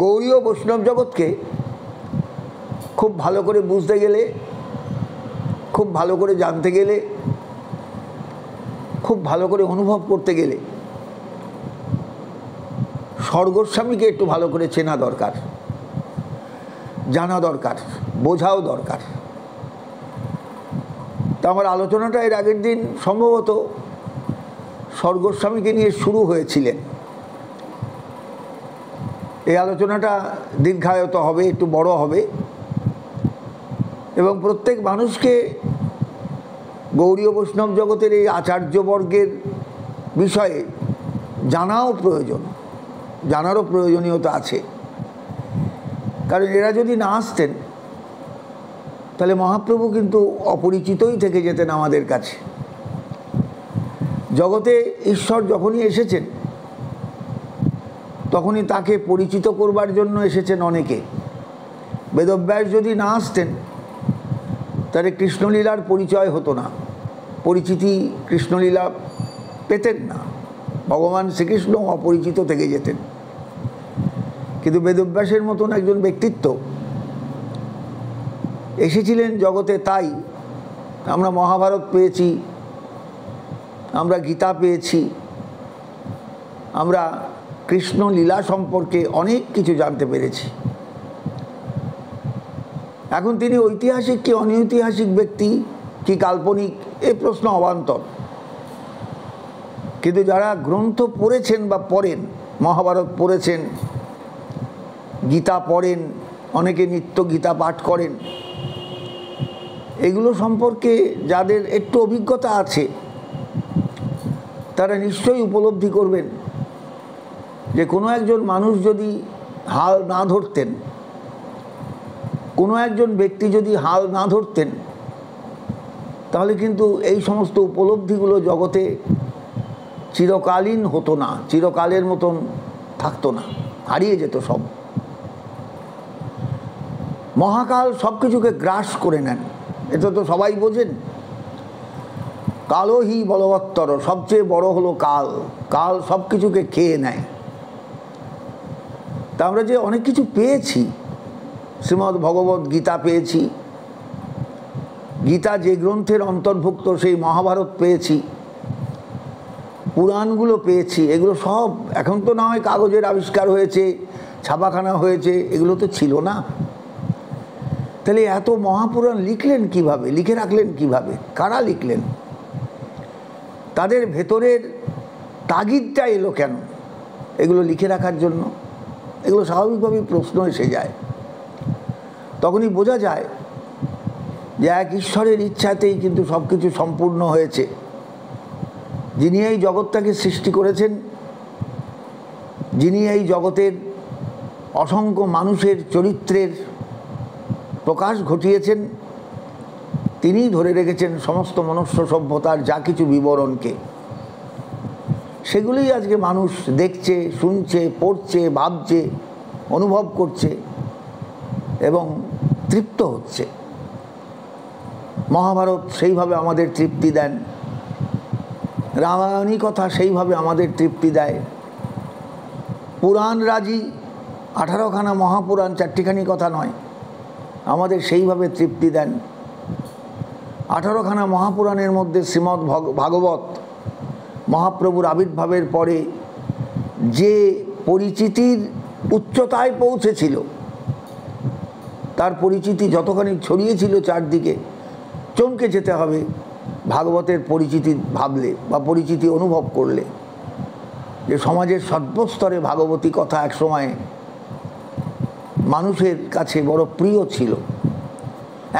গৌড়ীয় বৈষ্ণব জগৎকে খুব ভালো করে বুঝতে গেলে, খুব ভালো করে জানতে গেলে, খুব ভালো করে অনুভব করতে গেলে স্বর্গস্বামীকে একটু ভালো করে চেনা দরকার, জানা দরকার, বোঝাও দরকার। তা আমার আলোচনাটা এর আগের দিন সম্ভবত স্বর্গস্বামীকে নিয়ে শুরু হয়েছিলেন। এই আলোচনাটা দীর্ঘায়িত হবে, একটু বড় হবে এবং প্রত্যেক মানুষকে গৌড়ীয় বৈষ্ণব জগতের এই আচার্যবর্গের বিষয়ে জানাও প্রয়োজন, জানারও প্রয়োজনীয়তা আছে। কারণ এরা যদি না আসতেন তাহলে মহাপ্রভু কিন্তু অপরিচিতই থেকে যেতেন আমাদের কাছে। জগতে ঈশ্বর যখনই এসেছেন তখনই তাকে পরিচিত করবার জন্য এসেছেন অনেকে। বেদব্যাস যদি না আসতেন তাহলে কৃষ্ণলীলার পরিচয় হতো না, পরিচিতি কৃষ্ণলীলা পেতেন না, ভগবান শ্রীকৃষ্ণ অপরিচিত থেকে যেতেন। কিন্তু বেদব্যাসের মতন একজন ব্যক্তিত্ব এসেছিলেন জগতে, তাই আমরা মহাভারত পেয়েছি, আমরা গীতা পেয়েছি, আমরা কৃষ্ণ লীলা সম্পর্কে অনেক কিছু জানতে পেরেছি। এখন তিনি ঐতিহাসিক কি অনৈতিহাসিক ব্যক্তি কি কাল্পনিক, এই প্রশ্ন অবান্তর। কিন্তু যারা গ্রন্থ পড়েছেন বা পড়েন, মহাভারত পড়েছেন, গীতা পড়েন, অনেকে নিত্য গীতা পাঠ করেন, এগুলো সম্পর্কে যাদের একটু অভিজ্ঞতা আছে তারা নিশ্চয়ই উপলব্ধি করবেন যে কোনো একজন মানুষ যদি হাল না ধরতেন, কোনো একজন ব্যক্তি যদি হাল না ধরতেন, তাহলে কিন্তু এই সমস্ত উপলব্ধিগুলো জগতে চিরকালীন হতো না, চিরকালের মতন থাকতো না, হারিয়ে যেত সব। মহাকাল সব কিছুকে গ্রাস করে নেন, এটা তো সবাই বোঝেন। কালহি বলবত্তর, সবচেয়ে বড় হলো কাল, কাল সব কিছুকে খেয়ে নেয়। তা আমরা যে অনেক কিছু পেয়েছি, শ্রীমদ্ ভগবদ্ গীতা পেয়েছি, গীতা যে গ্রন্থের অন্তর্ভুক্ত সেই মহাভারত পেয়েছি, পুরাণগুলো পেয়েছি, এগুলো সব এখন তো না হয় কাগজের আবিষ্কার হয়েছে, ছাপাখানা হয়েছে, এগুলো তো ছিল না। তাহলে এত মহাপুরাণ লিখলেন কিভাবে, লিখে রাখলেন কিভাবে, কারা লিখলেন, তাদের ভেতরের তাগিদটা এলো কেন এগুলো লিখে রাখার জন্য? এগুলো স্বাভাবিকভাবেই প্রশ্ন এসে যায়। তখনই বোঝা যায় যে এক ঈশ্বরের ইচ্ছাতেই কিন্তু সব কিছু সম্পূর্ণ হয়েছে। যিনি এই জগৎটাকে সৃষ্টি করেছেন, যিনি এই জগতের অসংখ্য মানুষের চরিত্রের প্রকাশ ঘটিয়েছেন, তিনিই ধরে রেখেছেন সমস্ত মনুষ্য সভ্যতার যা কিছু বিবরণকে। সেগুলোই আজকে মানুষ দেখছে, শুনছে, পড়ছে, ভাবছে, অনুভব করছে এবং তৃপ্ত হচ্ছে। মহাভারত সেইভাবে আমাদের তৃপ্তি দেন, রামায়ণী কথা সেইভাবে আমাদের তৃপ্তি দেয়, পুরাণ রাজি 18খানা মহাপুরাণ, 4টিখানি কথা নয়, আমাদের সেইভাবে তৃপ্তি দেন। 18খানা মহাপুরাণের মধ্যে শ্রীমদ্ ভাগবত মহাপ্রভুর আবির্ভাবের পরে যে পরিচিতির উচ্চতায় পৌঁছেছিল, তার পরিচিতি যতখানি ছড়িয়েছিল চারদিকে, চমকে যেতে হবে ভাগবতের পরিচিতি ভাবলে বা পরিচিতি অনুভব করলে, যে সমাজের সর্বস্তরে ভাগবতী কথা একসময় মানুষের কাছে বড় প্রিয় ছিল।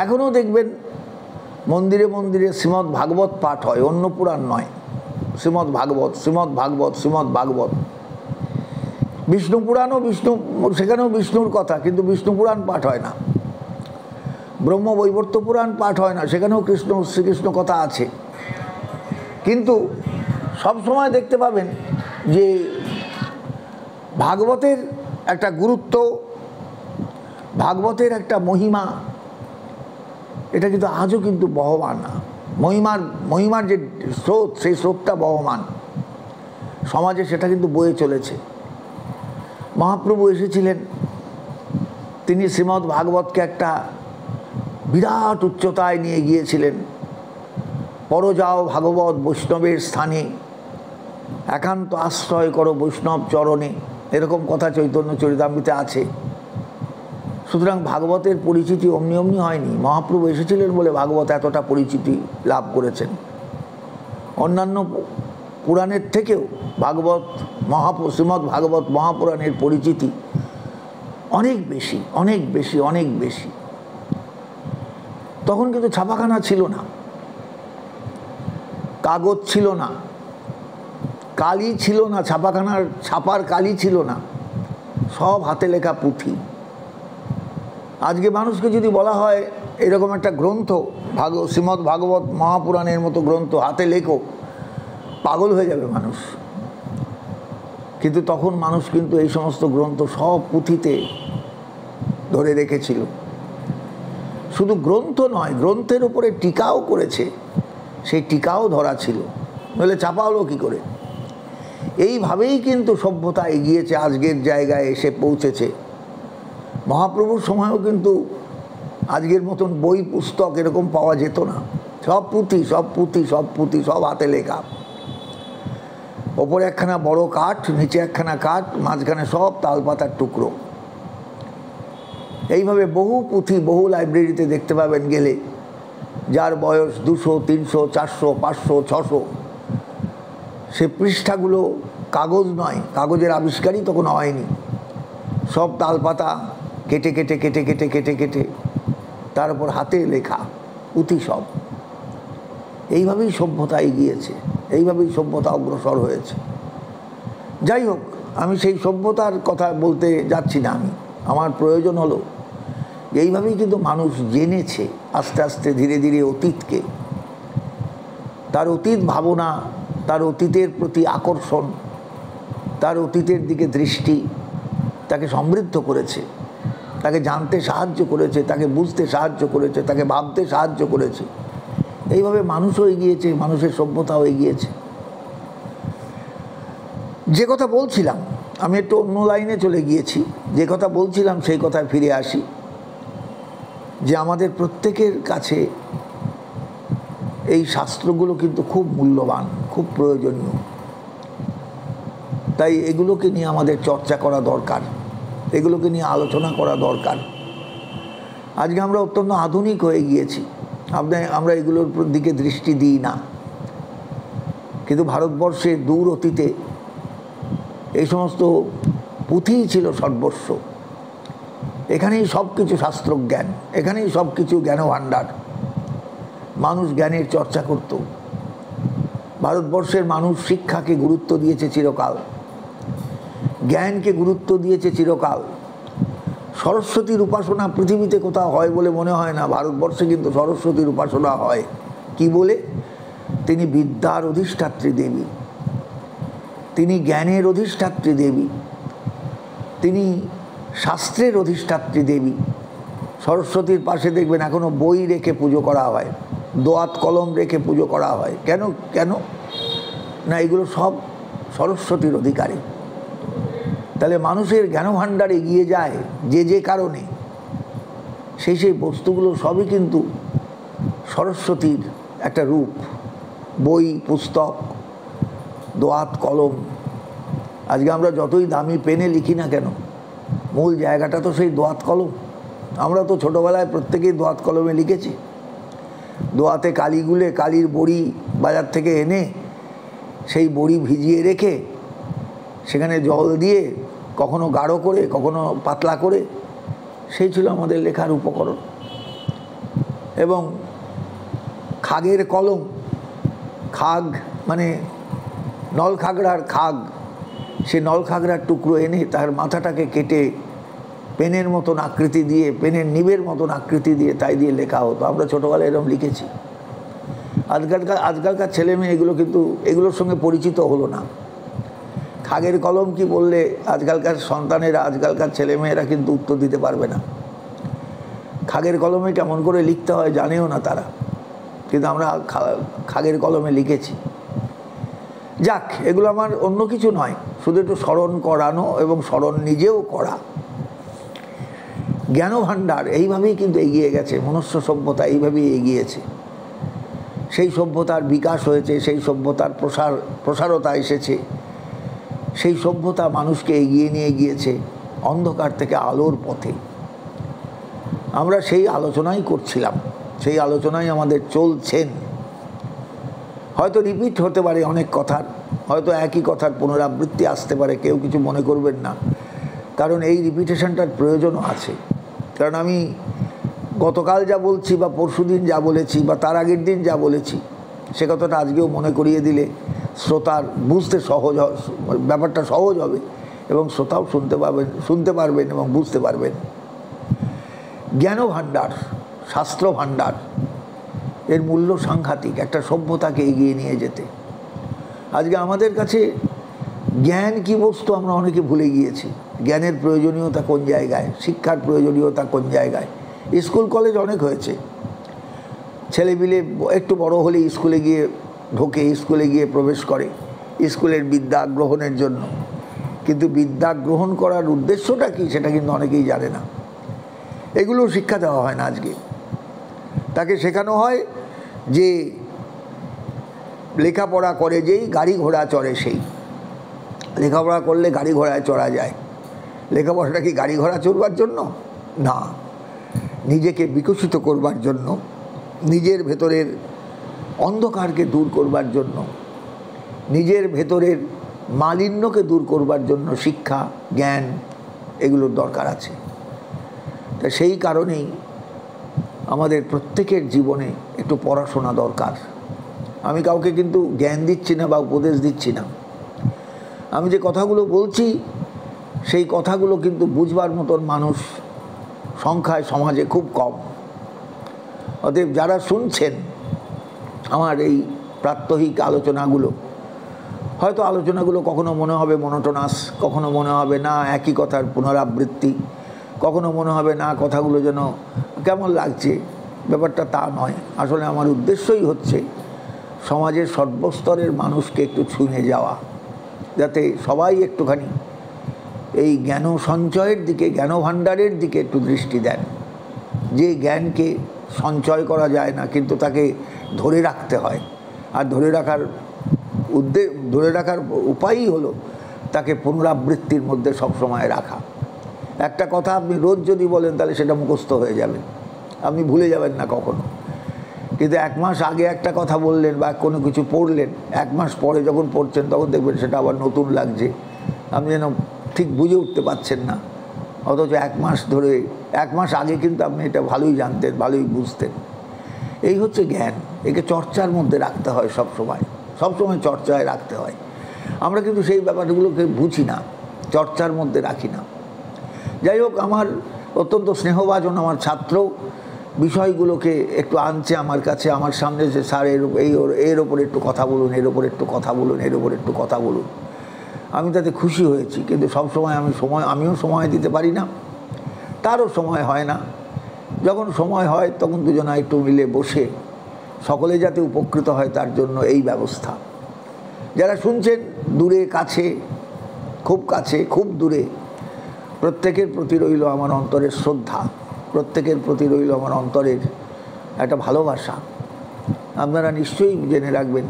এখনও দেখবেন মন্দিরে মন্দিরে শ্রীমদ্ ভাগবত পাঠ হয়, অন্য পুরাণ নয়, শ্রীমদ্ ভাগবত, শ্রীমদ্ ভাগবত, শ্রীমদ্ ভাগবত। বিষ্ণু পুরাণও সেখানেও বিষ্ণুর কথা, কিন্তু বিষ্ণু পুরাণ পাঠ হয় না। ব্রহ্ম বৈবর্ত পুরাণ পাঠ হয় না, সেখানেও শ্রীকৃষ্ণ কথা আছে। কিন্তু সবসময় দেখতে পাবেন যে ভাগবতের একটা গুরুত্ব, ভাগবতের একটা মহিমা, এটা কিন্তু আজও কিন্তু বহমান না। মহিমার যে স্রোত, সেই স্রোতটা বহমান, সমাজে সেটা কিন্তু বয়ে চলেছে। মহাপ্রভু এসেছিলেন তিনি শ্রীমদ্ ভাগবতকে একটা বিরাট উচ্চতায় নিয়ে গিয়েছিলেন। পরযাও ভাগবত বৈষ্ণবের স্থানে, একান্ত আশ্রয় করো বৈষ্ণব চরণে, এরকম কথা চৈতন্য চরিতামৃতে আছে। সুতরাং ভাগবতের পরিচিতি অমনি অমনি হয়নি। মহাপ্রভু এসেছিলেন বলে ভাগবত এতটা পরিচিতি লাভ করেছেন। অন্যান্য পুরাণের থেকেও ভাগবত শ্রীমদ্ ভাগবত মহাপুরাণের পরিচিতি অনেক বেশি, অনেক বেশি, অনেক বেশি। তখন কিন্তু ছাপাখানা ছিল না, কাগজ ছিল না, কালি ছিল না, ছাপাখানার ছাপার কালি ছিল না, সব হাতে লেখা পুঁথি। আজকে মানুষকে যদি বলা হয় এরকম একটা গ্রন্থ শ্রীমদ্ ভাগবত মহাপুরাণের মতো গ্রন্থ হাতে লেখো, পাগল হয়ে যাবে মানুষ। কিন্তু তখন মানুষ কিন্তু এই সমস্ত গ্রন্থ সব পুঁথিতে ধরে রেখেছিল। শুধু গ্রন্থ নয়, গ্রন্থের উপরে টিকাও করেছে, সেই টিকাও ধরা ছিল, নইলে চাপা হলো কী করে। এইভাবেই কিন্তু সভ্যতা এগিয়েছে, আজকের জায়গায় এসে পৌঁছেছে। মহাপ্রভুর সময়ও কিন্তু আজকের মতন বই পুস্তক এরকম পাওয়া যেত না। সব পুঁথি, সব পুঁথি, সব পুঁথি, সব হাতে লেখা। ওপরে একখানা বড় কাঠ, নিচে একখানা কাঠ, মাঝখানে সব তালপাতার টুকরো। এইভাবে বহু পুঁথি বহু লাইব্রেরিতে দেখতে পাবেন গেলে, যার বয়স 200, 300, 400, 500, 600। সে পৃষ্ঠাগুলো কাগজ নয়, কাগজের আবিষ্কারই তখন হয়নি। সব তালপাতা কেটে কেটে কেটে কেটে কেটে কেটে তার উপর হাতে লেখা পুঁথি সব। এইভাবেই সভ্যতা এগিয়েছে, এইভাবেই সভ্যতা অগ্রসর হয়েছে। যাই হোক, আমি সেই সভ্যতার কথা বলতে যাচ্ছি না। আমার প্রয়োজন হলো এইভাবেই কিন্তু মানুষ জেনেছে আস্তে আস্তে ধীরে ধীরে অতীতকে, তার অতীত ভাবনা, তার অতীতের প্রতি আকর্ষণ, তার অতীতের দিকে দৃষ্টি তাকে সমৃদ্ধ করেছে, তাকে জানতে সাহায্য করেছে, তাকে বুঝতে সাহায্য করেছে, তাকে ভাবতে সাহায্য করেছে। এইভাবে মানুষও এগিয়েছে, মানুষের সভ্যতাও এগিয়েছে। যে কথা বলছিলাম, আমি একটু অন্য লাইনে চলে গিয়েছি। যে কথা বলছিলাম সেই কথায় ফিরে আসি, যে আমাদের প্রত্যেকের কাছে এই শাস্ত্রগুলো কিন্তু খুব মূল্যবান, খুব প্রয়োজনীয়। তাই এগুলোকে নিয়ে আমাদের চর্চা করা দরকার, এগুলোকে নিয়ে আলোচনা করা দরকার। আজকে আমরা অত্যন্ত আধুনিক হয়ে গিয়েছি, আমরা এগুলোর দিকে দৃষ্টি দিই না। কিন্তু ভারতবর্ষে দূর অতীতে এই সমস্ত পুঁথিই ছিল সর্বস্ব। এখানেই সব কিছু শাস্ত্রজ্ঞান, এখানেই সব কিছু জ্ঞান ভাণ্ডার। মানুষ জ্ঞানের চর্চা করত। ভারতবর্ষের মানুষ শিক্ষাকে গুরুত্ব দিয়েছে চিরকাল, জ্ঞানকে গুরুত্ব দিয়েছে চিরকাল। সরস্বতীর উপাসনা পৃথিবীতে কোথাও হয় বলে মনে হয় না, ভারতবর্ষে কিন্তু সরস্বতীর উপাসনা হয়। কি বলে? তিনি বিদ্যার অধিষ্ঠাত্রী দেবী, তিনি জ্ঞানের অধিষ্ঠাত্রী দেবী, তিনি শাস্ত্রের অধিষ্ঠাত্রী দেবী। সরস্বতীর পাশে দেখবেন এখনো বই রেখে পুজো করা হয়, দোয়াত কলম রেখে পুজো করা হয়। কেন কেন না, এগুলো সব সরস্বতীর অধিকারী। তাহলে মানুষের জ্ঞানভাণ্ডার এগিয়ে যায় যে কারণে, সেই বস্তুগুলো সবই কিন্তু সরস্বতীর একটা রূপ। বই, পুস্তক, দোয়াত কলম। আজকে আমরা যতই দামি পেনে লিখি না কেন, মূল জায়গাটা তো সেই দোয়াত কলম। আমরা তো ছোটোবেলায় প্রত্যেকেই দোয়াত কলমে লিখেছি। দোয়াতে কালি গুলে, কালির বড়ি বাজার থেকে এনে সেই বড়ি ভিজিয়ে রেখে সেখানে জল দিয়ে কখনো গাঢ় করে কখনো পাতলা করে, সেই ছিল আমাদের লেখার উপকরণ। এবং খাগের কলম, খাগ মানে নলখাগড়ার খাগ, সে নলখাগড়ার টুকরো এনে তার মাথাটাকে কেটে পেনের মতন আকৃতি দিয়ে, পেনের নিবের মতন আকৃতি দিয়ে তাই দিয়ে লেখা হতো। আমরা ছোটোবেলায় এরকম লিখেছি। আজকালকার ছেলে মেয়ে এগুলো কিন্তু এগুলোর সঙ্গে পরিচিত হলো না। খাগের কলম কি বললে আজকালকার সন্তানেরা, আজকালকার ছেলেমেয়েরা কিন্তু উত্তর দিতে পারবে না। খাগের কলমে কেমন করে লিখতে হয় জানেও না তারা, কিন্তু আমরা খাগের কলমে লিখেছি। যাক, এগুলো আমার অন্য কিছু নয়, শুধু একটু স্মরণ করানো এবং স্মরণ নিজেও করা। জ্ঞান ভাণ্ডার এইভাবেই কিন্তু এগিয়ে গেছে, মনুষ্য সভ্যতা এইভাবেই এগিয়েছে। সেই সভ্যতার বিকাশ হয়েছে, সেই সভ্যতার প্রসারতা এসেছে, সেই সভ্যতা মানুষকে এগিয়ে নিয়ে গিয়েছে অন্ধকার থেকে আলোর পথে। আমরা সেই আলোচনাই করছিলাম, সেই আলোচনাই আমাদের চলছেন। হয়তো রিপিট হতে পারে অনেক কথার, হয়তো একই কথার পুনরাবৃত্তি আসতে পারে, কেউ কিছু মনে করবেন না, কারণ এই রিপিটেশনটার প্রয়োজনও আছে। কারণ আমি গতকাল যা বলছি বা পরশুদিন যা বলেছি বা তার আগের দিন যা বলেছি, সে কথাটা আজকেও মনে করিয়ে দিলে শ্রোতার বুঝতে ব্যাপারটা সহজ হবে এবং শ্রোতাও শুনতে পারবেন এবং বুঝতে পারবেন। জ্ঞান ভাণ্ডার, শাস্ত্র ভাণ্ডার, এর মূল্য সাংঘাতিক একটা সভ্যতাকে এগিয়ে নিয়ে যেতে। আজকে আমাদের কাছে জ্ঞান কি বস্তু আমরা অনেকে ভুলে গিয়েছি। জ্ঞানের প্রয়োজনীয়তা কোন জায়গায়, শিক্ষার প্রয়োজনীয়তা কোন জায়গায়। স্কুল কলেজ অনেক হয়েছে, ছেলেপিলে একটু বড় হলে স্কুলে গিয়ে ঢোকে, স্কুলে গিয়ে প্রবেশ করে স্কুলের বিদ্যা গ্রহণের জন্য, কিন্তু বিদ্যা গ্রহণ করার উদ্দেশ্যটা কি সেটা কিন্তু অনেকেই জানে না। এগুলো শিক্ষা দেওয়া হয় না আজকে। তাকে শেখানো হয় যে লেখাপড়া করে যেই গাড়ি ঘোড়া চড়ে সেই, লেখাপড়া করলে গাড়ি ঘোড়ায় চড়া যায়। লেখাপড়াটা কি গাড়ি ঘোড়া চড়বার জন্য? না, নিজেকে বিকশিত করবার জন্য, নিজের ভেতরের অন্ধকারকে দূর করবার জন্য, নিজের ভেতরের মালিন্যকে দূর করবার জন্য শিক্ষা, জ্ঞান এগুলোর দরকার আছে। তা সেই কারণেই আমাদের প্রত্যেকের জীবনে একটু পড়াশোনা দরকার। আমি কাউকে কিন্তু জ্ঞান দিচ্ছি না বা উপদেশ দিচ্ছি না। আমি যে কথাগুলো বলছি সেই কথাগুলো কিন্তু বুঝবার মতন মানুষ সংখ্যায় সমাজে খুব কম। অতএব যারা শুনছেন আমার এই প্রাত্যহিক আলোচনাগুলো, হয়তো আলোচনাগুলো কখনো মনে হবে মনোটোনাস, কখনো মনে হবে না একই কথার পুনরাবৃত্তি, কখনো মনে হবে না কথাগুলো যেন কেমন লাগছে। ব্যাপারটা তা নয়। আসলে আমার উদ্দেশ্যই হচ্ছে সমাজের সর্বস্তরের মানুষকে একটু ছুঁয়ে যাওয়া, যাতে সবাই একটুখানি এই জ্ঞান সঞ্চয়ের দিকে, জ্ঞান ভাণ্ডারের দিকে একটু দৃষ্টি দেন। যে জ্ঞানকে সঞ্চয় করা যায় না, কিন্তু তাকে ধরে রাখতে হয়। আর ধরে রাখার উপায়ই হলো তাকে পুনরাবৃত্তির মধ্যে সবসময় রাখা। একটা কথা আপনি রোজ যদি বলেন তাহলে সেটা মুখস্থ হয়ে যাবে, আপনি ভুলে যাবেন না কখনো। কিন্তু এক মাস আগে একটা কথা বললেন বা কোনো কিছু পড়লেন, এক মাস পরে যখন পড়ছেন তখন দেখবেন সেটা আবার নতুন লাগছে, আপনি যেন ঠিক বুঝে উঠতে পারছেন না। অথচ এক মাস আগে কিন্তু আপনি এটা ভালোই জানতেন, ভালোই বুঝতেন। এই হচ্ছে জ্ঞান। একে চর্চার মধ্যে রাখতে হয়, সবসময় চর্চায় রাখতে হয়। আমরা কিন্তু সেই ব্যাপারগুলোকে বুঝি না, চর্চার মধ্যে রাখি না। যাই হোক, আমার অত্যন্ত স্নেহভাজন আমার ছাত্র বিষয়গুলোকে একটু আনছে আমার কাছে, আমার সামনে, যে স্যার এর ওপর একটু কথা বলুন, এর ওপর একটু কথা বলুন, এর ওপর একটু কথা বলুন। আমি তাতে খুশি হয়েছি, কিন্তু সবসময় আমিও সময় দিতে পারি না, তারও সময় হয় না। যখন সময় হয় তখন দুজনা একটু মিলে বসে সকলে যাতে উপকৃত হয় তার জন্য এই ব্যবস্থা। যারা শুনছেন দূরে কাছে, খুব দূরে, প্রত্যেকের প্রতি রইল আমার অন্তরের শ্রদ্ধা, প্রত্যেকের প্রতি রইল আমার অন্তরের একটা ভালোবাসা। আপনারা নিশ্চয়ই জেনে রাখবেন,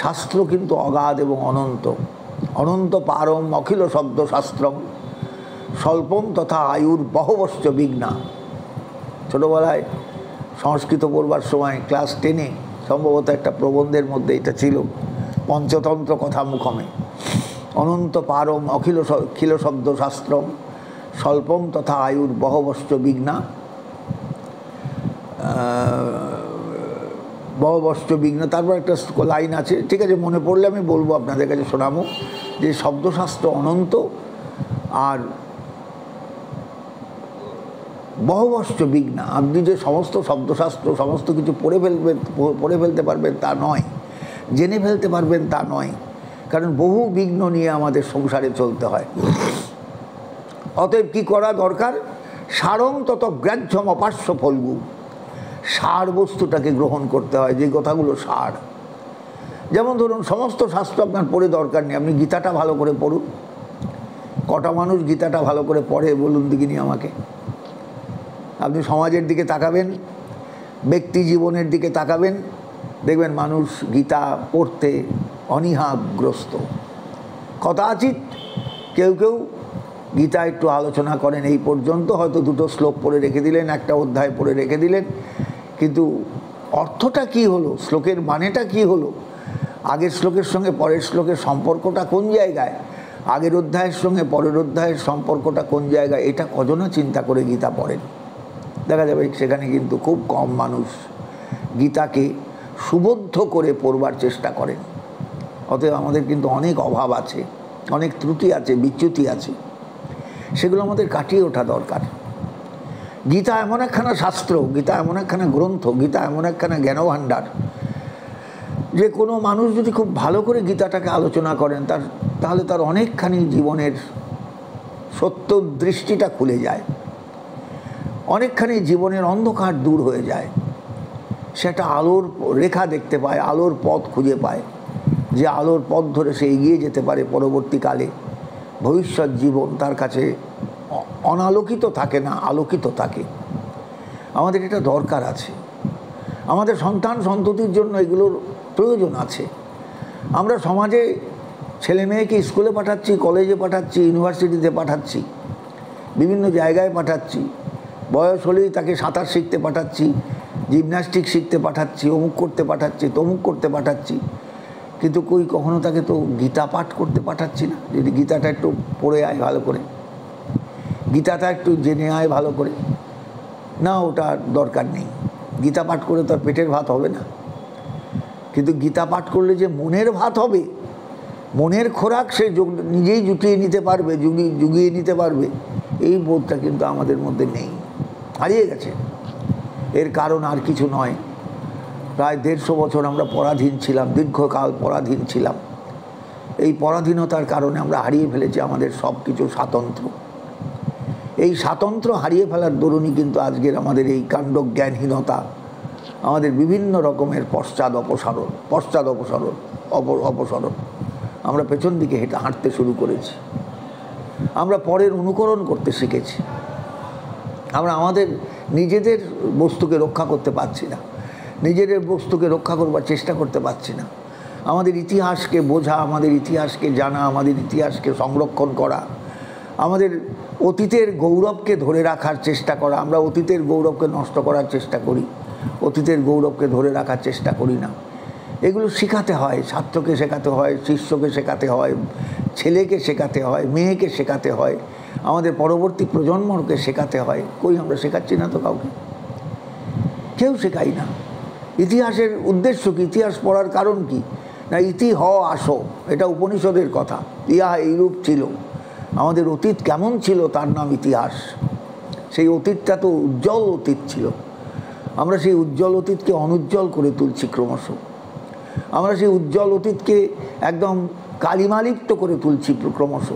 শাস্ত্র কিন্তু অগাধ এবং অনন্ত। অনন্ত পারম অখিল শব্দ শাস্ত্রম স্বল্পম তথা আয়ুর বহবশ্চ বিঘ্না। ছোটোবেলায় সংস্কৃত পড়বার সময় ক্লাস 10-এ সম্ভবত একটা প্রবন্ধের মধ্যে এটা ছিল, পঞ্চতন্ত্র কথা মুখমে। অনন্ত পারম অখিল শব্দ শাস্ত্রম স্বল্পম তথা আয়ুর বহবশ্চ বিঘ্না। বহবশ্চ বিঘ্ন, তারপর একটা লাইন আছে, ঠিক আছে, মনে পড়লে আমি বলবো, আপনাদের কাছে শোনাবো, যে শব্দশাস্ত্র অনন্ত আর বহবশ্চ বিঘ্না। আপনি যে সমস্ত শব্দশাস্ত্র সমস্ত কিছু পড়ে ফেলতে পারবেন তা নয়, জেনে ফেলতে পারবেন তা নয়, কারণ বহু বিঘ্ন নিয়ে আমাদের সংসারে চলতে হয়। অতএব কী করা দরকার? সারং তত গ্রাহ্যম অপাস্য ফলগু। সার বস্তুটাকে গ্রহণ করতে হয়, যে কথাগুলো সার। যেমন ধরুন, সমস্ত শাস্ত্র আপনার পড়ে দরকার নেই, আপনি গীতাটা ভালো করে পড়ুন। কটা মানুষ গীতাটা ভালো করে পড়ে বলুন দেখিনি আমাকে? আপনি সমাজের দিকে তাকাবেন, ব্যক্তি জীবনের দিকে তাকাবেন, দেখবেন মানুষ গীতা পড়তে অনীহাগ্রস্ত। কদাচিৎ কেউ কেউ গীতা একটু আলোচনা করেন, এই পর্যন্ত হয়তো দুটো শ্লোক পড়ে রেখে দিলেন, একটা অধ্যায় পড়ে রেখে দিলেন, কিন্তু অর্থটা কি হলো, শ্লোকের মানেটা কি হলো, আগের শ্লোকের সঙ্গে পরের শ্লোকের সম্পর্কটা কোন জায়গায়, আগের অধ্যায়ের সঙ্গে পরের অধ্যায়ের সম্পর্কটা কোন জায়গায়, এটা কজনা চিন্তা করে গীতা পড়েন। দেখা যাবে সেখানে কিন্তু খুব কম মানুষ গীতাকে সুবোধ্য করে পড়বার চেষ্টা করেন। অতএব আমাদের কিন্তু অনেক অভাব আছে, অনেক ত্রুটি আছে, বিচ্যুতি আছে, সেগুলো আমাদের কাটিয়ে ওঠা দরকার। গীতা এমন একখানা শাস্ত্র, গীতা এমন একখানা গ্রন্থ, গীতা এমন একখানা জ্ঞানভাণ্ডার, যে কোনো মানুষ যদি খুব ভালো করে গীতাটাকে আলোচনা করেন তাহলে তার অনেকখানি জীবনের সত্য দৃষ্টিটা খুলে যায়, অনেকখানি জীবনের অন্ধকার দূর হয়ে যায়, সেটা আলোর রেখা দেখতে পায়, আলোর পথ খুঁজে পায়, যে আলোর পথ ধরে সে এগিয়ে যেতে পারে। পরবর্তীকালে ভবিষ্যৎ জীবন তার কাছে অনালোকিত থাকে না, আলোকিত থাকে। আমাদের এটা দরকার আছে, আমাদের সন্তান সন্ততির জন্য এগুলোর প্রয়োজন আছে। আমরা সমাজে ছেলে মেয়েকে স্কুলে পাঠাচ্ছি, কলেজে পাঠাচ্ছি, ইউনিভার্সিটিতে পাঠাচ্ছি, বিভিন্ন জায়গায় পাঠাচ্ছি, বয়স হলেই তাকে সাঁতার শিখতে পাঠাচ্ছি, জিমন্যাস্টিক শিখতে পাঠাচ্ছি, অমুক করতে পাঠাচ্ছি, তমুক করতে পাঠাচ্ছি, কিন্তু কখনো তাকে তো গীতা পাঠ করতে পাঠাচ্ছি না। যদি গীতাটা একটু পড়ে আয় ভালো করে, গীতাটা একটু জেনে আয় ভালো করে, না ওটার দরকার নেই। গীতা পাঠ করে তার পেটের ভাত হবে না, কিন্তু গীতা পাঠ করলে যে মনের ভাত হবে, মনের খোরাক সে নিজেই জুটিয়ে নিতে পারবে, জুগিয়ে নিতে পারবে, এই বোধটা কিন্তু আমাদের মধ্যে নেই, হারিয়ে গেছে। এর কারণ আর কিছু নয়, প্রায় 150 বছর আমরা পরাধীন ছিলাম, দীর্ঘকাল পরাধীন ছিলাম। এই পরাধীনতার কারণে আমরা হারিয়ে ফেলেছি আমাদের সব কিছু স্বাতন্ত্র্য। এই স্বাতন্ত্র্য হারিয়ে ফেলার দরুনই কিন্তু আজকের আমাদের এই কাণ্ডজ্ঞানহীনতা, আমাদের বিভিন্ন রকমের অপসরণ। আমরা পেছন দিকে হাঁটতে শুরু করেছি, আমরা পরের অনুকরণ করতে শিখেছি, আমরা আমাদের নিজেদের বস্তুকে রক্ষা করতে পারছি না, নিজেদের বস্তুকে রক্ষা করবার চেষ্টা করতে পারছি না। আমাদের ইতিহাসকে বোঝা, আমাদের ইতিহাসকে জানা, আমাদের ইতিহাসকে সংরক্ষণ করা, আমাদের অতীতের গৌরবকে ধরে রাখার চেষ্টা করা। আমরা অতীতের গৌরবকে নষ্ট করার চেষ্টা করি, অতীতের গৌরবকে ধরে রাখার চেষ্টা করি না। এগুলো শেখাতে হয়, ছাত্রকে শেখাতে হয়, শিষ্যকে শেখাতে হয়, ছেলেকে শেখাতে হয়, মেয়েকে শেখাতে হয়, আমাদের পরবর্তী প্রজন্মকে শেখাতে হয়। আমরা শেখাচ্ছি না তো কাউকে, কেউ শেখাই না। ইতিহাসের উদ্দেশ্য কি? ইতিহাস পড়ার কারণ কি? না, ইতি হ আসো, এটা উপনিষদের কথা। ইহা এইরূপ ছিল, আমাদের অতীত কেমন ছিল তার নাম ইতিহাস। সেই অতীতটা তো উজ্জ্বল অতীত ছিল, আমরা সেই উজ্জ্বল অতীতকে অনুজ্জ্বল করে তুলছি ক্রমশ। আমরা সেই উজ্জ্বল অতীতকে একদম কালিমালিপ্ত করে তুলছি ক্রমশ।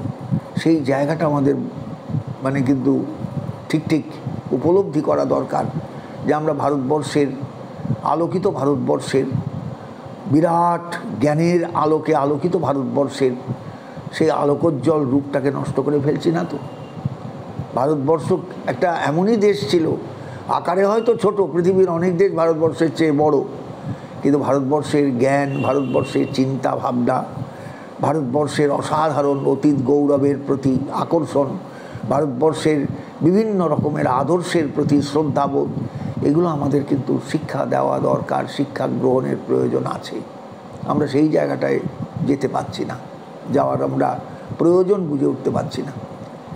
সেই জায়গাটা আমাদের কিন্তু ঠিক উপলব্ধি করা দরকার, যে আমরা ভারতবর্ষের আলোকিত, ভারতবর্ষের বিরাট জ্ঞানের আলোকে আলোকিত ভারতবর্ষের সেই আলোকোজ্জ্বল রূপটাকে নষ্ট করে ফেলছি না তো। ভারতবর্ষ একটা এমনই দেশ ছিল, আকারে হয়তো ছোট, পৃথিবীর অনেক দেশ ভারতবর্ষের চেয়ে বড়, কিন্তু ভারতবর্ষের জ্ঞান, ভারতবর্ষের চিন্তা ভাবনা, ভারতবর্ষের অসাধারণ অতীত গৌরবের প্রতি আকর্ষণ, ভারতবর্ষের বিভিন্ন রকমের আদর্শের প্রতি শ্রদ্ধাবোধ, এগুলো আমাদের কিন্তু শিক্ষা দেওয়া দরকার, শিক্ষা গ্রহণের প্রয়োজন আছে। আমরা সেই জায়গাটায় যেতে পারছি না, যাওয়ার আমরা প্রয়োজন বুঝে উঠতে পারছি না।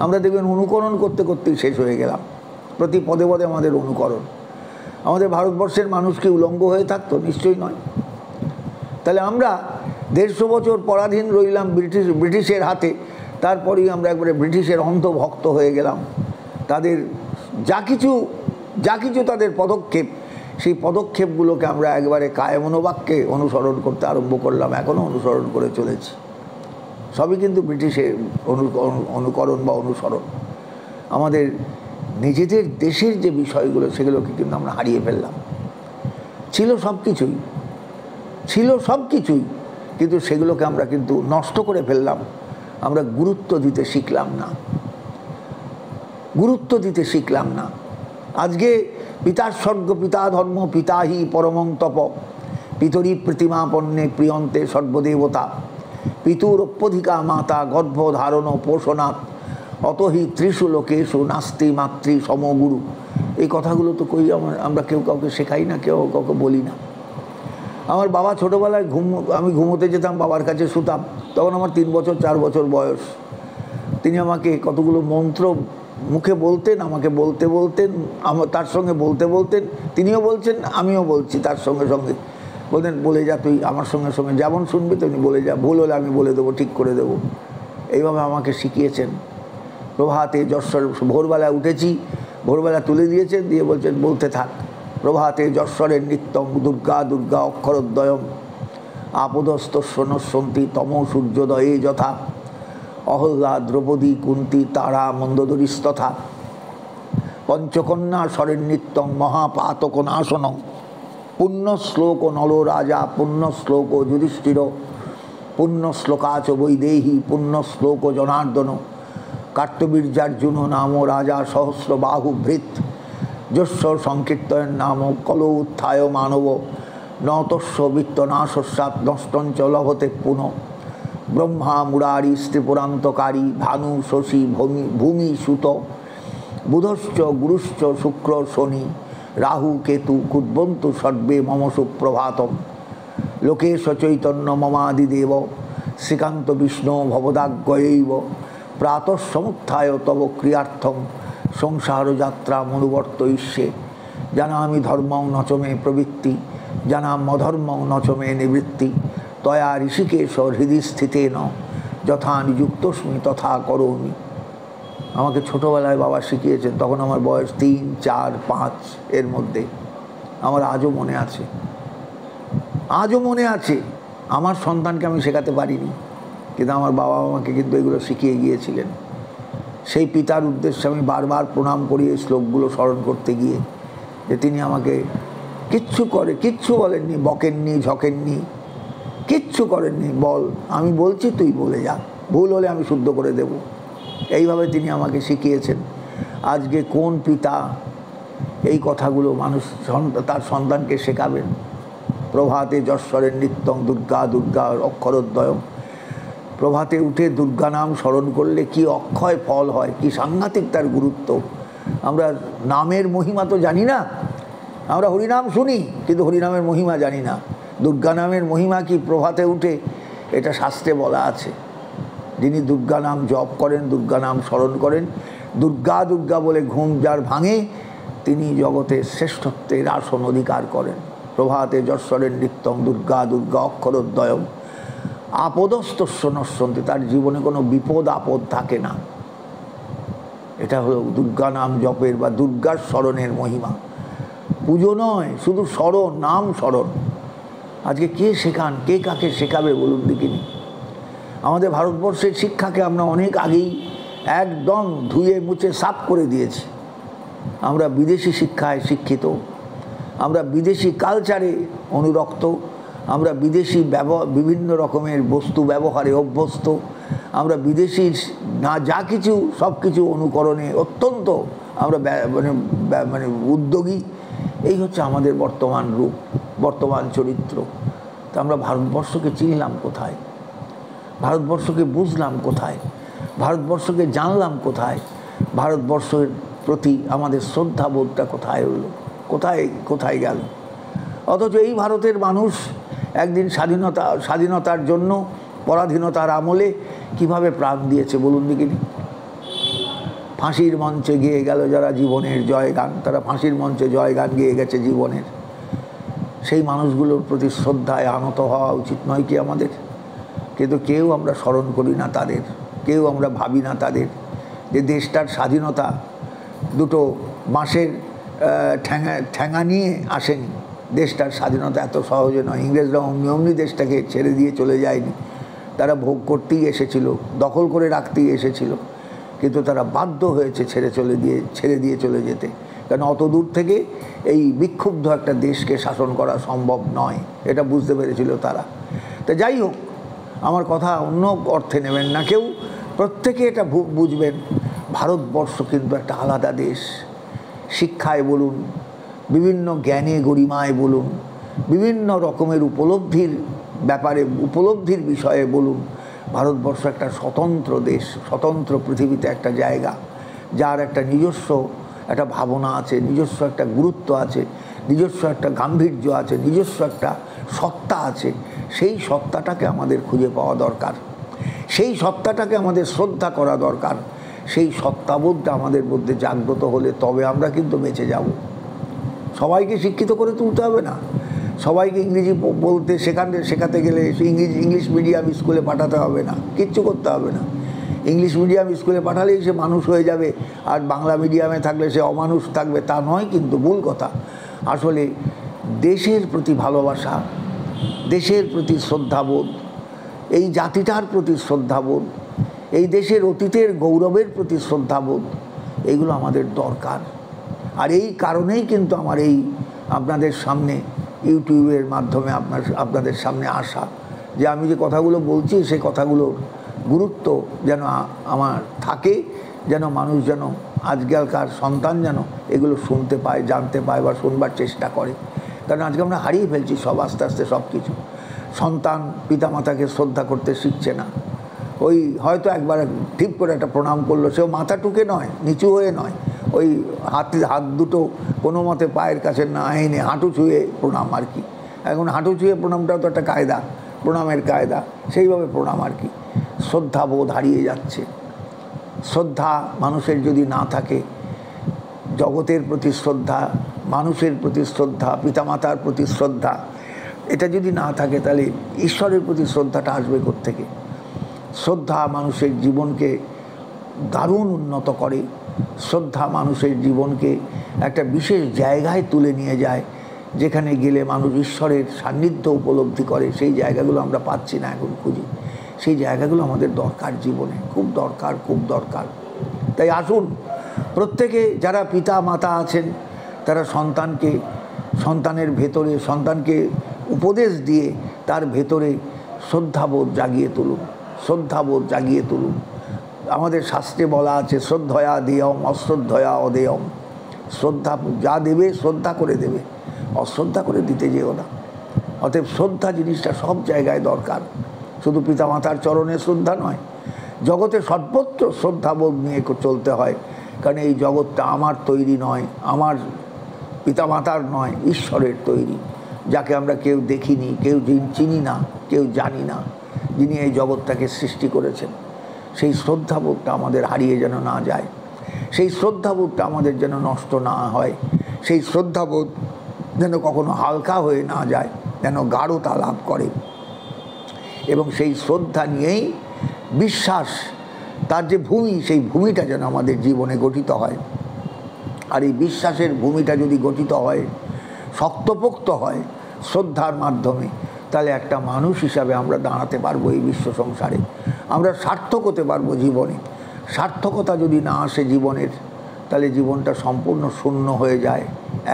আমরা দেখবেন অনুকরণ করতে করতেই শেষ হয়ে গেলাম, প্রতি পদে পদে আমাদের অনুকরণ। আমাদের ভারতবর্ষের মানুষ কি উলঙ্গ হয়ে থাকতো? নিশ্চয়ই নয়। তাহলে আমরা 150 বছর পরাধীন রইলাম ব্রিটিশের হাতে, তারপরেই আমরা একবারে ব্রিটিশের অন্ধভক্ত হয়ে গেলাম। তাদের যা কিছু তাদের পদক্ষেপ, সেই পদক্ষেপগুলোকে আমরা একবারে কায়মনোবাক্যে অনুসরণ করতে আরম্ভ করলাম, এখনও অনুসরণ করে চলেছি। সবই কিন্তু ব্রিটিশের অনুকরণ বা অনুসরণ। আমাদের নিজেদের দেশের যে বিষয়গুলো, সেগুলোকে কিন্তু আমরা হারিয়ে ফেললাম। ছিল সব কিছুই, কিন্তু সেগুলোকে আমরা কিন্তু নষ্ট করে ফেললাম। আমরা গুরুত্ব দিতে শিখলাম না। আজকে পিতার স্বর্গ পিতা ধর্ম পিতা হি পরমং তপ, পিতরি প্রতিমাপন্নে প্রিয়ন্তে সর্বদেবতা, পিতুর অপ্যধিকা মাতা গর্ভ ধারণ পোষণাৎ, অতহি ত্রিশু লোকেশু নাস্তি মাতৃ সমগুরু। এই কথাগুলো তো কই আমরা কেউ কাউকে শেখাই না, কেউ কাউকে বলি না। আমার বাবা ছোটোবেলায় আমি ঘুমোতে যেতাম, বাবার কাছে শুতাম, তখন আমার 3 বছর 4 বছর বয়স। তিনি আমাকে কতগুলো মন্ত্র মুখে বলতেন, আমাকে বলতে বলতেন, তার সঙ্গে বলতে বলতেন, তিনিও বলছেন আমিও বলছি তার সঙ্গে সঙ্গে। বলতেন বলে যা তুই আমার সঙ্গে সঙ্গে, যেমন শুনবি তুমি বলে যা, ভুল হলে আমি বলে দেবো, ঠিক করে দেবো। এইভাবে আমাকে শিখিয়েছেন। প্রভাতে যশ্বর, ভোরবেলা উঠেছি, ভোরবেলা তুলে দিয়েছেন, দিয়ে বলছেন বলতে থাক। প্রভাতে যশ্বরের নিত্যম দুর্গা দুর্গা অক্ষরোদ্বয়ম, আপদস্তস্য নশ্যন্তি তম সূর্যোদয়ে যথা, অহল্লা দ্রৌপদী কুন্তি তারা মন্দোদরিস্তথা, পঞ্চকন্যা স্বরের নিত্যং মহাপাতক নাশনং, পুণ্য শ্লোক নল রাজা পুণ্য শ্লোক যুধিষ্ঠির, পুণ্য শ্লোকাচ বৈদেহী পুণ্য শ্লোক জনার্দন, কার্তবীর্যার্জুন নাম রাজা সহস্র বাহু ভৃত, যস্য সংকীর্তন নাম কল উত্থায় মানব, নতস্য বিত্তনাশস্যাৎ নষ্টঞ্চ লভতে পুনঃ, ব্রহ্মা মুরারি স্ত্রীপুরান্তকারী ভানু শশী ভূমি সুত, বুধশ্চ গুরুশ্চ শুক্র শনি রাহু কেতু কুদ্বন্তু সর্বে মম সুপ্রভাতম, লোকেশ চৈতন্য মমাদিদেব শ্রীকান্ত বিষ্ণু ভবদাগ্গয়ৈব, প্রাতঃ সমুত্থায় তব ক্রিয়ার্থম সংসার যাত্রা মনুবর্তয়িষ্যে, জানামি ধর্মং নচমে প্রবৃত্তি জানাম অধর্মং নচমে নিবৃত্তি, তয়া ঋষিকেশ হৃদি স্থিতেন যথা নিযুক্তস্মি তথা করোমি। আমাকে ছোটোবেলায় বাবা শিখিয়েছেন, তখন আমার বয়স 3, 4, 5 এর মধ্যে। আমার আজও মনে আছে, আজও মনে আছে। আমার সন্তানকে আমি শেখাতে পারিনি, কিন্তু আমার বাবা আমাকে কিন্তু এগুলো শিখিয়ে গিয়েছিলেন। সেই পিতার উদ্দেশ্যে আমি বারবার প্রণাম করি এই শ্লোকগুলো স্মরণ করতে গিয়ে, যে তিনি আমাকে কিচ্ছু বলেননি, বকেননি, ঝকেননি, কিচ্ছু করেননি। বল, আমি বলছি তুই বলে যা, ভুল হলে আমি শুদ্ধ করে দেব। এইভাবে তিনি আমাকে শিখিয়েছেন। আজকে কোন পিতা এই কথাগুলো মানুষ তার সন্তানকে শেখাবেন? প্রভাতে যশ্বরের নিত্যং দুর্গা দুর্গা অক্ষরোদ্বয়ম, প্রভাতে উঠে দুর্গা নাম স্মরণ করলে কি অক্ষয় ফল হয়, কি সাংঘাতিক তার গুরুত্ব। আমরা নামের মহিমা তো জানি না, আমরা হরিনাম শুনি কিন্তু হরিনামের মহিমা জানি না। দুর্গা নামের মহিমা কি প্রভাতে উঠে, এটা শাস্ত্রে বলা আছে। যিনি দুর্গা নাম জপ করেন, দুর্গা নাম স্মরণ করেন, দুর্গা দুর্গা বলে ঘুম যার ভাঙে, তিনি জগতের শ্রেষ্ঠত্বের আসন অধিকার করেন। প্রভাতে যশ্বরের নিত্যং দুর্গা দুর্গা অক্ষরোদ্বয়ম, আপদস্তস্য নশ্যন্তি, তার জীবনে কোনো বিপদ আপদ থাকে না। এটা হলো দুর্গা নাম জপের বা দুর্গার স্মরণের মহিমা। পুজো নয়, শুধু স্মরণ, নাম স্মরণ। আজকে কে শেখান, কে কাকে শেখাবে বলুন দেখিনি? আমাদের ভারতবর্ষের শিক্ষাকে আমরা অনেক আগেই একদম ধুয়ে মুছে সাফ করে দিয়েছি। আমরা বিদেশি শিক্ষায় শিক্ষিত, আমরা বিদেশি কালচারে অনুরক্ত, আমরা বিদেশি বিভিন্ন রকমের বস্তু ব্যবহারে অভ্যস্ত, আমরা বিদেশি না যা কিছু সব কিছু অনুকরণে অত্যন্ত আমরা মানে উদ্যোগী। এই হচ্ছে আমাদের বর্তমান রূপ, বর্তমান চরিত্র। তা আমরা ভারতবর্ষকে চিনলাম কোথায়? ভারতবর্ষকে বুঝলাম কোথায়? ভারতবর্ষকে জানলাম কোথায়? ভারতবর্ষের প্রতি আমাদের শ্রদ্ধাবোধটা কোথায় হলো, কোথায় গেল? অথচ এই ভারতের মানুষ একদিন স্বাধীনতার জন্য পরাধীনতার আমলে কিভাবে প্রাণ দিয়েছে বলুন দেখিনি? ফাঁসির মঞ্চে গিয়ে গেল যারা জীবনের জয়গান, তারা ফাঁসির মঞ্চে জয়গান গিয়ে গেছে জীবনের। সেই মানুষগুলোর প্রতি শ্রদ্ধায় আনত হওয়া উচিত নয় কি আমাদের? কিন্তু কেউ আমরা স্মরণ করি না তাদের, কেউ আমরা ভাবি না তাদের, যে দেশটার স্বাধীনতা দুটো বাঁশের ঠ্যাঙা নিয়ে আসেনি। দেশটার স্বাধীনতা এত সহজে নয়। ইংরেজরা অমনি দেশটাকে ছেড়ে দিয়ে চলে যায়নি, তারা ভোগ করতেই এসেছিল, দখল করে রাখতেই এসেছিল, কিন্তু তারা বাধ্য হয়েছে ছেড়ে দিয়ে চলে যেতে। কারণ অত দূর থেকে এই বিক্ষুব্ধ একটা দেশকে শাসন করা সম্ভব নয়, এটা বুঝতে পেরেছিল তারা। তা যাই হোক, আমার কথা অন্য অর্থে নেবেন না কেউ, প্রত্যেকে এটা বুঝবেন। ভারতবর্ষ কিন্তু একটা আলাদা দেশ। শিক্ষায় বলুন, বিভিন্ন জ্ঞানে গরিমায় বলুন, বিভিন্ন রকমের উপলব্ধির ব্যাপারে, উপলব্ধির বিষয়ে বলুন, ভারতবর্ষ একটা স্বতন্ত্র দেশ, স্বতন্ত্র পৃথিবীতে একটা জায়গা, যার একটা নিজস্ব একটা ভাবনা আছে, নিজস্ব একটা গুরুত্ব আছে, নিজস্ব একটা গাম্ভীর্য আছে, নিজস্ব একটা সত্তা আছে। সেই সত্তাটাকে আমাদের খুঁজে পাওয়া দরকার, সেই সত্তাটাকে আমাদের শ্রদ্ধা করা দরকার। সেই সত্তাবোধটা আমাদের মধ্যে জাগ্রত হলে তবে আমরা কিন্তু বেঁচে যাব। সবাইকে শিক্ষিত করে তুলতে হবে না, সবাইকে ইংরেজি বলতে শেখাতে গেলে ইংলিশ মিডিয়াম স্কুলে পাঠাতে হবে না, কিচ্ছু করতে হবে না। ইংলিশ মিডিয়াম স্কুলে পাঠালেই সে মানুষ হয়ে যাবে, আর বাংলা মিডিয়ামে থাকলে সে অমানুষ থাকবে, তা নয় কিন্তু, ভুল কথা। আসলে দেশের প্রতি ভালোবাসা, দেশের প্রতি শ্রদ্ধাবোধ, এই জাতিটার প্রতি শ্রদ্ধাবোধ, এই দেশের অতীতের গৌরবের প্রতি শ্রদ্ধাবোধ, এইগুলো আমাদের দরকার। আর এই কারণেই কিন্তু আমার এই আপনাদের সামনে ইউটিউবের মাধ্যমে আপনাদের সামনে আসা, যে আমি যে কথাগুলো বলছি সেই কথাগুলোর গুরুত্ব যেন আমার থাকে, যেন মানুষ যেন আজকালকার সন্তান যেন এগুলো শুনতে পায়, জানতে পায় বা শুনবার চেষ্টা করে। কারণ আজকে আমরা হারিয়ে ফেলছি সব, আস্তে আস্তে সব কিছু। সন্তান পিতামাতাকে শ্রদ্ধা করতে শিখছে না। ওই হয়তো একবার ঠিক করে একটা প্রণাম করলো, সেও মাথা টুকে নয়, নিচু হয়ে নয়, ওই হাত দুটো কোনো মতে পায়ের কাছে না এনে হাঁটু ছুঁয়ে প্রণাম আর কি। এখন হাঁটু ছুঁয়ে প্রণামটাও তো একটা কায়দা, প্রণামের কায়দা, সেইভাবে প্রণাম আর কি। শ্রদ্ধাবোধ হারিয়ে যাচ্ছে। শ্রদ্ধা মানুষের যদি না থাকে, জগতের প্রতি শ্রদ্ধা, মানুষের প্রতি শ্রদ্ধা, পিতামাতার প্রতি শ্রদ্ধা, এটা যদি না থাকে তাহলে ঈশ্বরের প্রতি শ্রদ্ধাটা আসবে কোত্থেকে? শ্রদ্ধা মানুষের জীবনকে দারুণ উন্নত করে, শ্রদ্ধা মানুষের জীবনকে একটা বিশেষ জায়গায় তুলে নিয়ে যায়, যেখানে গেলে মানুষ ঈশ্বরের সান্নিধ্য উপলব্ধি করে। সেই জায়গাগুলো আমরা পাচ্ছি না, এখন খুঁজি। সেই জায়গাগুলো আমাদের দরকার, জীবনে খুব দরকার, খুব দরকার। তাই আসুন প্রত্যেকে, যারা পিতা মাতা আছেন, তারা সন্তানের ভেতরে, সন্তানকে উপদেশ দিয়ে তার ভেতরে শ্রদ্ধাবোধ জাগিয়ে তুলুন, শ্রদ্ধাবোধ জাগিয়ে তুলুন। আমাদের শাস্ত্রে বলা আছে, শ্রদ্ধয়া দেয়ম অশ্রদ্ধয়া অদেয়ম। শ্রদ্ধা যা দেবে শ্রদ্ধা করে দেবে, অশ্রদ্ধা করে দিতে যেও না। অতএব শ্রদ্ধা জিনিসটা সব জায়গায় দরকার, শুধু পিতামাতার চরণে শ্রদ্ধা নয়, জগতে সর্বত্র শ্রদ্ধাবোধ নিয়ে চলতে হয়। কারণ এই জগৎটা আমার তৈরি নয়, আমার পিতামাতার নয়, ঈশ্বরের তৈরি, যাকে আমরা কেউ দেখিনি, কেউ চিনি না, কেউ জানি না, যিনি এই জগৎটাকে সৃষ্টি করেছেন। সেই শ্রদ্ধাবোধটা আমাদের হারিয়ে যেন না যায়, সেই শ্রদ্ধাবোধটা আমাদের যেন নষ্ট না হয়, সেই শ্রদ্ধাবোধ যেন কখনো হালকা হয়ে না যায়, যেন গাঢ়তা লাভ করে। এবং সেই শ্রদ্ধা নিয়েই বিশ্বাস, তার যে ভূমি, সেই ভূমিটা যেন আমাদের জীবনে গঠিত হয়। আর এই বিশ্বাসের ভূমিটা যদি গঠিত হয়, শক্তপোক্ত হয় শ্রদ্ধার মাধ্যমে, তাহলে একটা মানুষ হিসাবে আমরা দাঁড়াতে পারবো এই বিশ্ব সংসারে, আমরা সার্থক হতে পারবো জীবনে। সার্থকতা যদি না আসে জীবনের, তাহলে জীবনটা সম্পূর্ণ শূন্য হয়ে যায়,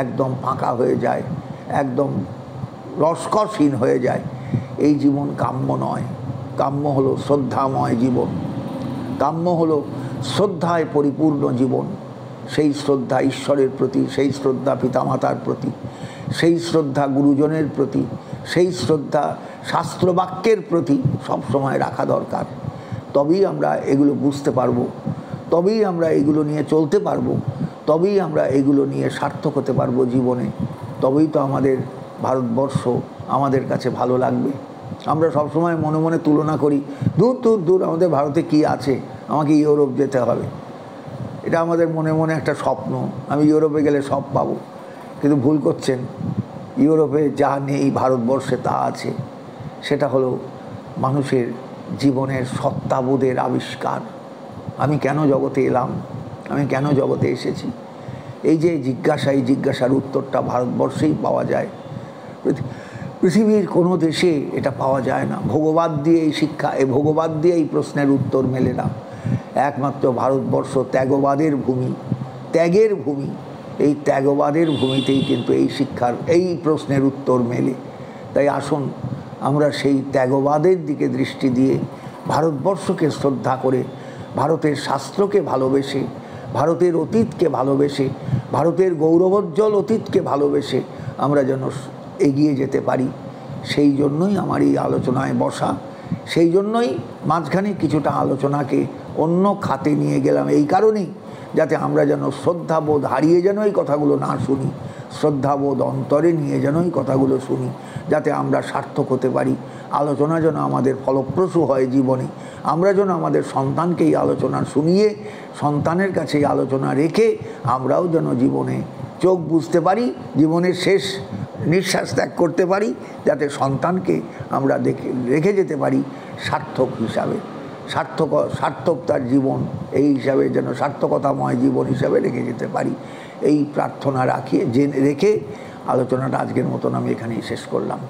একদম ফাঁকা হয়ে যায়, একদম রসকসহীন হয়ে যায়। এই জীবন কাম্য নয়। কাম্য হলো শ্রদ্ধাময় জীবন, কাম্য হলো শ্রদ্ধায় পরিপূর্ণ জীবন। সেই শ্রদ্ধা ঈশ্বরের প্রতি, সেই শ্রদ্ধা পিতামাতার প্রতি, সেই শ্রদ্ধা গুরুজনের প্রতি, সেই শ্রদ্ধা শাস্ত্রবাক্যের প্রতি সব সময় রাখা দরকার। তবেই আমরা এগুলো বুঝতে পারবো, তবেই আমরা এগুলো নিয়ে চলতে পারবো, তবেই আমরা এগুলো নিয়ে সার্থক হতে পারবো জীবনে। তবেই তো আমাদের ভারতবর্ষ আমাদের কাছে ভালো লাগবে। আমরা সবসময় মনে মনে তুলনা করি, দূর দূর দূর আমাদের ভারতে কি আছে, আমাকে ইউরোপ যেতে হবে। এটা আমাদের মনে মনে একটা স্বপ্ন, আমি ইউরোপে গেলে সব পাবো। কিন্তু ভুল করছেন, ইউরোপে যা নেই ভারতবর্ষে তা আছে। সেটা হলো মানুষের জীবনের সত্তাবোধের আবিষ্কার। আমি কেন জগতে এলাম, আমি কেন জগতে এসেছি, এই যে জিজ্ঞাসা, এই জিজ্ঞাসার উত্তরটা ভারতবর্ষেই পাওয়া যায়। পৃথিবীর কোনো দেশে এটা পাওয়া যায় না। ভোগবাদ দিয়ে এই শিক্ষা, এই ভোগবাদ দিয়ে এই প্রশ্নের উত্তর মেলে না। একমাত্র ভারতবর্ষ ত্যাগবাদের ভূমি, ত্যাগের ভূমি। এই ত্যাগবাদের ভূমিতেই কিন্তু এই শিক্ষার, এই প্রশ্নের উত্তর মেলে। তাই আসুন আমরা সেই ত্যাগবাদের দিকে দৃষ্টি দিয়ে ভারতবর্ষকে শ্রদ্ধা করে, ভারতের শাস্ত্রকে ভালোবেসে, ভারতের অতীতকে ভালোবেসে, ভারতের গৌরবোজ্জ্বল অতীতকে ভালোবেসে আমরা যেন এগিয়ে যেতে পারি, সেই জন্যই আমার এই আলোচনায় বসা। সেই জন্যই মাঝখানে কিছুটা আলোচনাকে অন্য খাতে নিয়ে গেলাম, এই কারণেই যাতে আমরা যেন শ্রদ্ধাবোধ হারিয়ে যেন এই কথাগুলো না শুনি, শ্রদ্ধাবোধ অন্তরে নিয়ে যেন এই কথাগুলো শুনি, যাতে আমরা সার্থক হতে পারি। আলোচনা যেন আমাদের ফলপ্রসূ হয় জীবনে। আমরা যেন আমাদের সন্তানকে এই আলোচনা শুনিয়ে, সন্তানের কাছে এই আলোচনা রেখে আমরাও যেন জীবনে চোখ বুঝতে পারি, জীবনের শেষ নিঃশ্বাস ত্যাগ করতে পারি, যাতে সন্তানকে আমরা রেখে যেতে পারি সার্থক হিসাবে। সার্থক তার জীবন এই হিসাবে যেন সার্থকতাময় জীবন হিসাবে রেখে যেতে পারি, এই প্রার্থনা রেখে আলোচনাটা আজকের মতন আমি এখানেই শেষ করলাম।